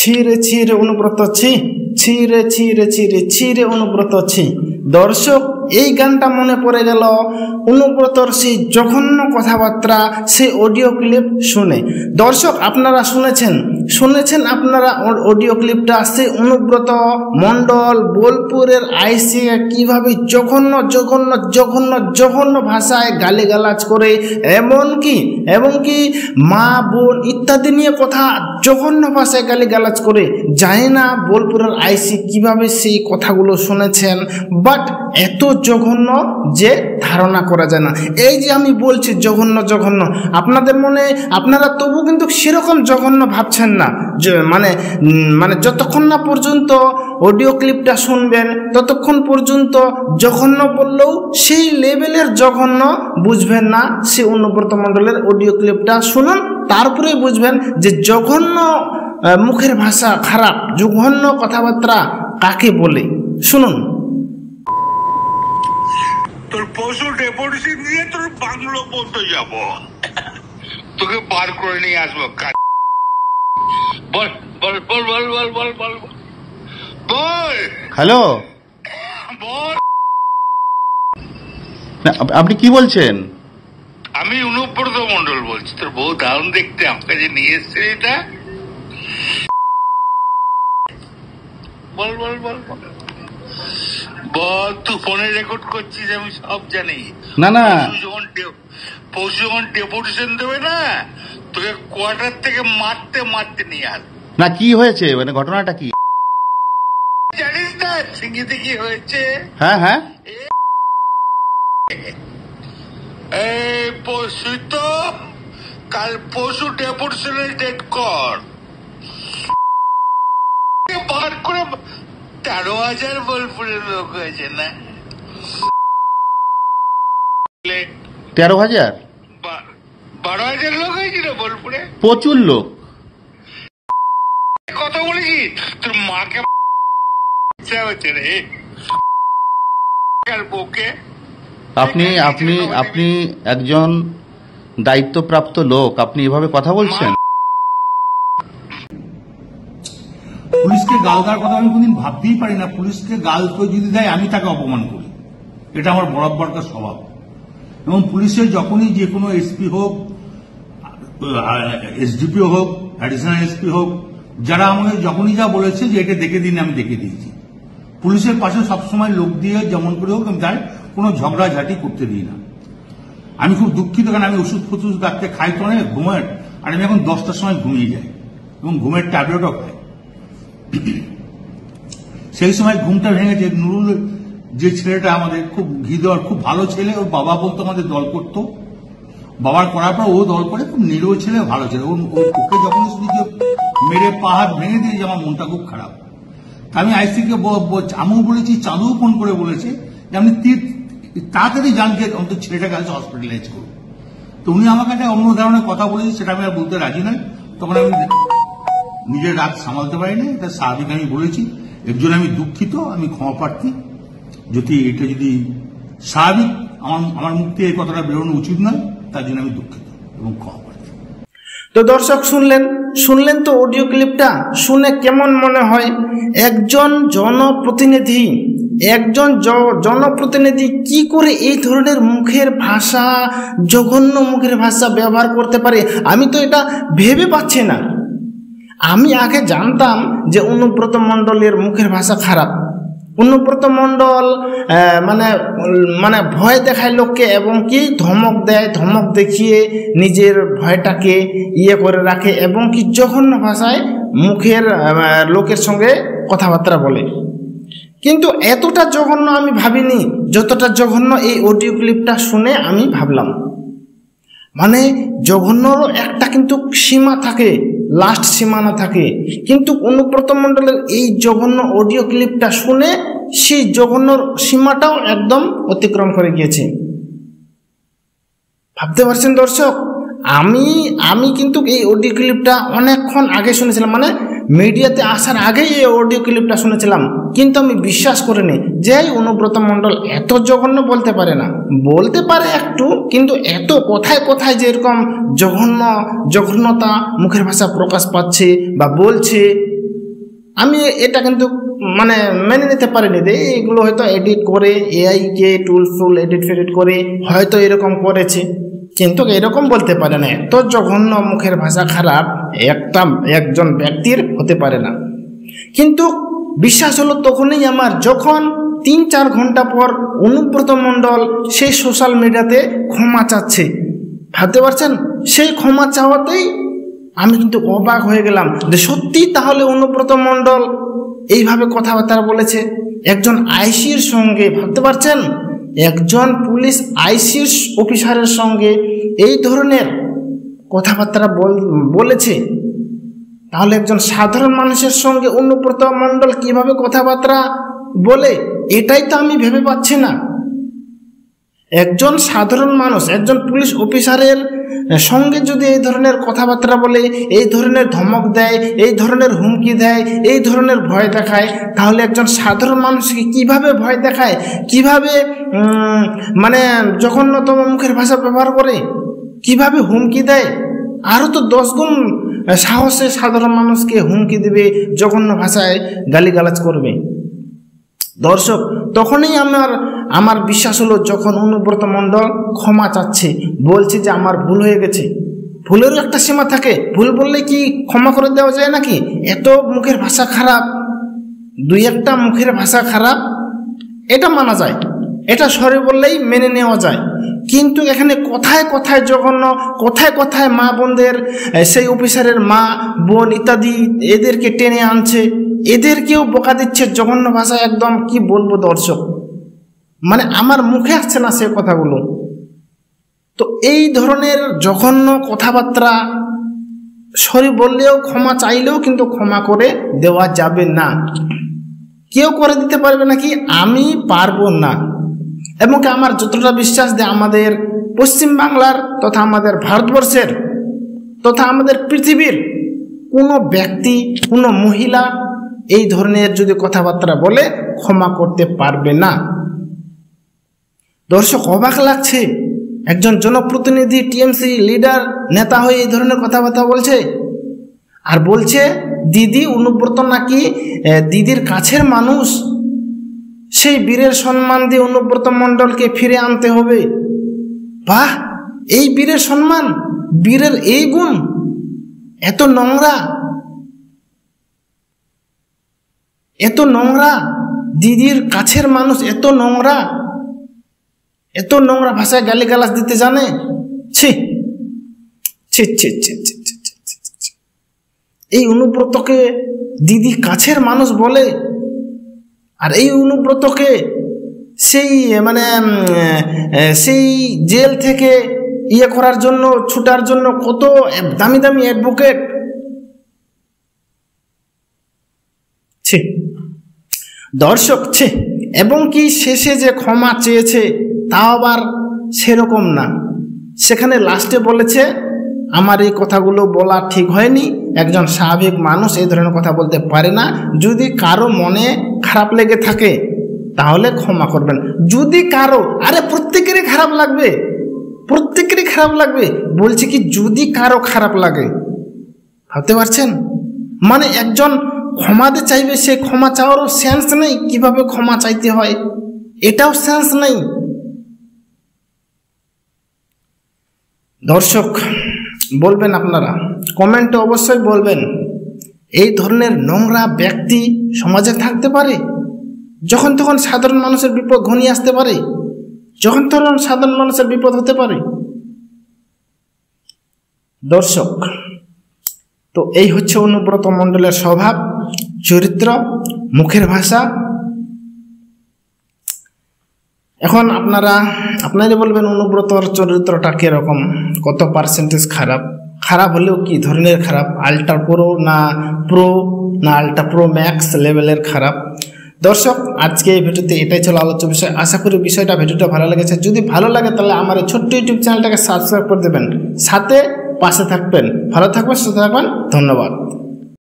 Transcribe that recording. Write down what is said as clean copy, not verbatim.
ছিঁড়ে ছিঁড়ে অনুব্রত ছিঁড়ে ছিঁড়ে ছিঁড়ে ছিঁড়ে অনুব্রত দর্শক এই গানটা মনে পড়ে গেল অনুব্রতর সেই জঘন্য কথাবার্তা, সেই অডিও ক্লিপ শুনে। দর্শক আপনারা শুনেছেন আপনারা অডিও ক্লিপটা, সেই অনুব্রত মণ্ডল বোলপুরের আইসি কিভাবে জঘন্য জঘন্য জঘন্য জঘন্য ভাষায় গালিগালাজ করে, এমনকি মা বোন ইত্যাদি নিয়ে কথা জঘন্য ভাষায় গালিগালাজ করে। জানি না বোলপুরের আইসি কিভাবে সেই কথাগুলো শুনেছেন, বাট এত জঘন্য যে ধারণা করা যায় না। এই যে আমি বলছি জঘন্য জঘন্য, আপনাদের মনে আপনারা তবু কিন্তু সেরকম জঘন্য ভাবছেন না, মানে যতক্ষণ না পর্যন্ত অডিও ক্লিপটা শুনবেন ততক্ষণ পর্যন্ত জঘন্য বললেও সেই লেভেলের জঘন্য বুঝবেন না। সে অনুব্রত মণ্ডলের অডিও ক্লিপটা শুনুন, তারপরেই বুঝবেন যে জঘন্য মুখের ভাষা খারাপ, জঘন্য কথাবার্তা কাকে বলে। শুনুন। তোর পশু ডেপুটেশন দিয়ে তোর বাংলো পর্যন্ত যাব, তোকে বার করে নিয়ে আসবো। বল বল বল বল বল বল বল বল। হ্যালো, বল। আপনি কি বলছেন? আমি অনুব্রত মণ্ডল বলছি। তোর বউ দারুণ দেখতে, আমার কাছে নিয়ে এসছে এটা। বল বল বল বল। তুই ফোনে রেকর্ড করছিস, আমি সব জানি। না না, পশু যখন ডেপুটেশন দেবে না, তোকে কোয়ার্টার থেকে মারতে মারতে নিয়ে আস। না কি হয়েছে, মানে ঘটনাটা কি জানিস না সিঙ্গিতে কি হয়েছে? হ্যাঁ হ্যাঁ, এই পশু তো কাল পশু ডেপুটেশনের ডেট কর, বার করে 13,000 বোলপুরের লোক হয়েছে না? 13,000 12,000 লোক হয়েছিল বোলপুরে, প্রচুর লোক। কথা বলেছি তোর মাকে হচ্ছে রে বউকে। আপনি আপনি আপনি একজন দায়িত্বপ্রাপ্ত লোক, আপনি এভাবে কথা বলছেন? পুলিশকে গাল দেওয়ার কথা আমি কোনদিন ভাবতেই পারি না। পুলিশকে গাল কেউ যদি দেয় আমি তাকে অপমান করি, এটা আমার বরাবরকার স্বভাব। এবং পুলিশের যখনই যে কোনো এসপি হোক, এসডিপি হোক, অ্যাডিশনাল এসপি হোক, যারা আমাকে যখনই যা বলেছে যে এটা দেখে দিন, আমি দেখে দিয়েছি। পুলিশের পাশে সবসময় লোক দিয়ে যেমন করে হোক আমি তার কোনো ঝগড়াঝাটি করতে দিই না। আমি খুব দুঃখিত, কারণ আমি ওষুধ ফষুধ রাখতে খাই তো অনেক ঘুমের, আর আমি এখন 10টার সময় ঘুমিয়ে যাই এবং ঘুমের ট্যাবলেটও খাই। সেই সময় ঘুমটা ভেঙেছে। নুরুল যে ছেলেটা আমাদের খুব ঘি দেওয়ার খুব ভালো ছেলে, ওর বাবা বলতো আমাদের দল করতো, বাবার করার পর ও দল করে, খুব নিরীহ ছেলে, ভালো ছেলে। ওকে যখন শুনি যে মেরে পা হাত ভেঙে দিয়েছে, আমার মনটা খুব খারাপ। আমি আইসিকে আমিও বলেছি, চাঁদুও ফোন করে বলেছে যে আপনি তাড়াতাড়ি যান, যে অন্তত ছেলেটাকে কাছে হসপিটালাইজ করুন। তো উনি আমাকে একটা অন্য ধরনের কথা বলেছে, সেটা আমি আর বলতে রাজি নয়। তখন আমি নিজের রাগ সামালতে পারিনি, এটা স্বাভাবিক আমি বলেছি। এর জন্য আমি দুঃখিত, আমি ক্ষমা প্রার্থী। এটা যদি স্বাভাবিক আমার মুখ থেকে এই কথাটা বেরোনো উচিত নয়, তার জন্য আমি দুঃখিত এবং ক্ষমা প্রার্থী। তো দর্শক শুনলেন তো অডিও ক্লিপটা, শুনে কেমন মনে হয়? একজন জনপ্রতিনিধি কি করে এই ধরনের মুখের ভাষা, জঘন্য মুখের ভাষা ব্যবহার করতে পারে? আমি তো এটা ভেবে পাচ্ছি না। আমি আগে জানতাম যে অনুব্রত মণ্ডলের মুখের ভাষা খারাপ। অনুব্রত মণ্ডল মানে ভয় দেখায় লোককে, এবং কি ধমক দেয়, ধমক দেখিয়ে নিজের ভয়টাকে করে রাখে, এবং কি জঘন্য ভাষায় মুখের লোকের সঙ্গে কথাবার্তা বলে। কিন্তু এতটা জঘন্য আমি ভাবিনি যতটা জঘন্য এই অডিও ক্লিপটা শুনে আমি ভাবলাম। মানে জঘন্যরও একটা কিন্তু সীমা থাকে, লাস্ট সীমানা থাকে। কিন্তু অনুব্রত মণ্ডলের এই জঘন্য অডিও ক্লিপটা শুনে সেই জঘন্যর সীমাটাও একদম অতিক্রম করে গিয়েছে। ভাবতে পারছেন দর্শক? আমি কিন্তু এই অডিও ক্লিপটা অনেকক্ষণ আগে শুনেছিলাম, মানে মিডিয়াতে আসার আগেই এই অডিও ক্লিপটা শুনেছিলাম, কিন্তু আমি বিশ্বাস করিনি যে অনুব্রত মণ্ডল এত জঘন্য বলতে পারে না। বলতে পারে একটু, কিন্তু এত কোথায় কোথায় যে এরকম জঘন্যতা মুখের ভাষা প্রকাশ পাচ্ছে বা বলছে, আমি এটা কিন্তু মানে মেনে নিতে পারিনি যে এগুলো হয়তো এডিট করে এআইকে টুল এডিট ফেডিট করে হয়তো এরকম করেছে, কিন্তু এরকম বলতে পারে না। এত জঘন্য মুখের ভাষা খারাপ একজন ব্যক্তির হতে পারে না। কিন্তু বিশ্বাস হলো তখনই আমার, যখন 3-4 ঘন্টা পর অনুব্রত মণ্ডল সেই সোশ্যাল মিডিয়াতে ক্ষমা চাচ্ছে। ভাবতে পারছেন, সেই ক্ষমা চাওয়াতেই আমি কিন্তু অবাক হয়ে গেলাম যে সত্যি তাহলে অনুব্রত মণ্ডল এইভাবে কথাবার্তা বলেছে একজন আইসির সঙ্গে। ভাবতে পারছেন, একজন পুলিশ আইসির অফিসারের সঙ্গে এই ধরনের কথাবার্তা বলেছে, তাহলে একজন সাধারণ মানুষের সঙ্গে অনুব্রত মণ্ডল কিভাবে কথাবার্তা বলে, এটাই তো আমি ভেবে পাচ্ছি না। একজন সাধারণ মানুষ একজন পুলিশ অফিসারের সঙ্গে যদি এই ধরনের কথাবার্তা বলে, এই ধরনের ধমক দেয়, এই ধরনের হুমকি দেয়, এই ধরনের ভয় দেখায়, তাহলে একজন সাধারণ মানুষকে কিভাবে ভয় দেখায়, কিভাবে মানে জঘন্যতম মুখের ভাষা ব্যবহার করে, কিভাবে হুমকি দেয়, আরও তো 10 গুণ সাহসে সাধারণ মানুষকে হুমকি দেবে, জঘন্য ভাষায় গালিগালাজ করবে। দর্শক, তখনই আমার বিশ্বাস হলো যখন অনুব্রত মণ্ডল ক্ষমা চাচ্ছে, বলছে যে আমার ভুল হয়ে গেছে। ভুলেরও একটা সীমা থাকে, ভুল বললে কি ক্ষমা করে দেওয়া যায় নাকি? এত মুখের ভাষা খারাপ, 2-1টা মুখের ভাষা খারাপ এটা মানা যায়, এটা সরি বললেই মেনে নেওয়া যায়। কিন্তু এখানে কথায় কথায় জঘন্য, কথায় কথায় মা বোনদের, সেই অফিসারের মা বোন ইত্যাদি এদেরকে টেনে আনছে, এদেরকেও বকা দিচ্ছে জঘন্য ভাষা। একদম কি বলবো দর্শক, মানে আমার মুখে আসছে না সে কথাগুলো। তো এই ধরনের জঘন্য কথাবার্তা সরি বললেও, ক্ষমা চাইলেও কিন্তু ক্ষমা করে দেওয়া যাবে না। কেউ করে দিতে পারবে নাকি? আমি পারবো না। এবং আমার যতটা বিশ্বাস যে আমাদের পশ্চিমবাংলার তথা আমাদের ভারতবর্ষের তথা আমাদের পৃথিবীর কোনো ব্যক্তি, কোনো মহিলা এই ধরনের যদি কথাবার্তা বলে ক্ষমা করতে পারবে না। দর্শক, অবাক লাগছে, একজন জনপ্রতিনিধি, টিএমসি লিডার, নেতা হয়ে এই ধরনের কথাবার্তা বলছে। আর বলছে দিদি অনুব্রত নাকি দিদির কাছের মানুষ, সেই বীরের সম্মান দিয়ে অনুব্রত মণ্ডলকে ফিরে আনতে হবে। বাহ, এই বীরের সম্মান, বীরের এই গুণ, এত নোংরা, এত নোংরা, দিদির কাছের মানুষ এত নোংরা, এত নোংরা ভাষায় গালিগালাজ দিতে জানে? ছি ছি ছি ছি ছি ছি। এই অনুব্রতকে দিদি কাছের মানুষ বলে, আর এই অনুব্রতকে সেই মানে সেই জেল থেকে করার জন্য, ছুটার জন্য কত দামি দামি অ্যাডভোকেট। ছি দর্শক, ছি। এবং কি শেষে যে ক্ষমা চেয়েছে তাও আবার সেরকম না, সেখানে লাস্টে বলেছে আমার এই কথাগুলো বলা ঠিক হয়নি, একজন স্বাভাবিক মানুষ এই ধরনের কথা বলতে পারে না, যদি কারো মনে খারাপ লেগে থাকে তাহলে ক্ষমা করবেন। যদি কারো, আরে প্রত্যেকেরই খারাপ লাগবে, প্রত্যেকেরই খারাপ লাগবে, বলছি কি যদি কারো খারাপ লাগে। ভাবতে পারছেন, মানে একজন ক্ষমাতে চাইবে, সে ক্ষমা চাওয়ারও সেন্স নেই, কিভাবে ক্ষমা চাইতে হয় এটাও সেন্স নেই। দর্শক, বলবেন আপনারা, কমেন্টে অবশ্যই বলবেন, এই ধরনের নোংরা ব্যক্তি সমাজে থাকতে পারে? যখন তখন সাধারণ মানুষের বিপদ ঘনিয়ে আসতে পারে, যখন তখন সাধারণ মানুষের বিপদ হতে পারে। দর্শক, তো এই হচ্ছে অনুব্রত মণ্ডলের স্বভাব, চরিত্র, মুখের ভাষা। এখন আপনারা বলবেন অনুব্রতর চরিত্রটা কিরকম, কত পার্সেন্টেজ খারাপ? খারাপ হলেও কি ধরনের খারাপ? আল্ট্রা প্রো না আল্ট্রা প্রো ম্যাক্স লেভেলের খারাপ? দর্শক, আজকে এই ভিডিওতে এটাই ছিল আলোচ্য বিষয়। আশা করি ভিডিওটা ভালো লেগেছে। যদি ভালো লাগে তাহলে আমার এই ছোট্ট ইউটিউব চ্যানেলটাকে সাবস্ক্রাইব করে দেবেন, সাথে পাশে থাকবেন। ভালো থাকবেন, সুস্থ থাকবেন, ধন্যবাদ।